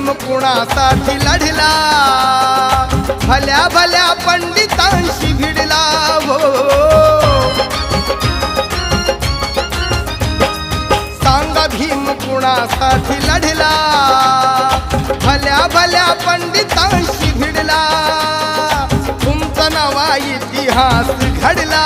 भीम कुणासाठी लढला भल्या भल्या पंडितांशी भिडला हो सांगा भीम कुणासाठी लढला भल्या भल्या पंडितांशी भिडला तुमचा नवा इतिहास घडला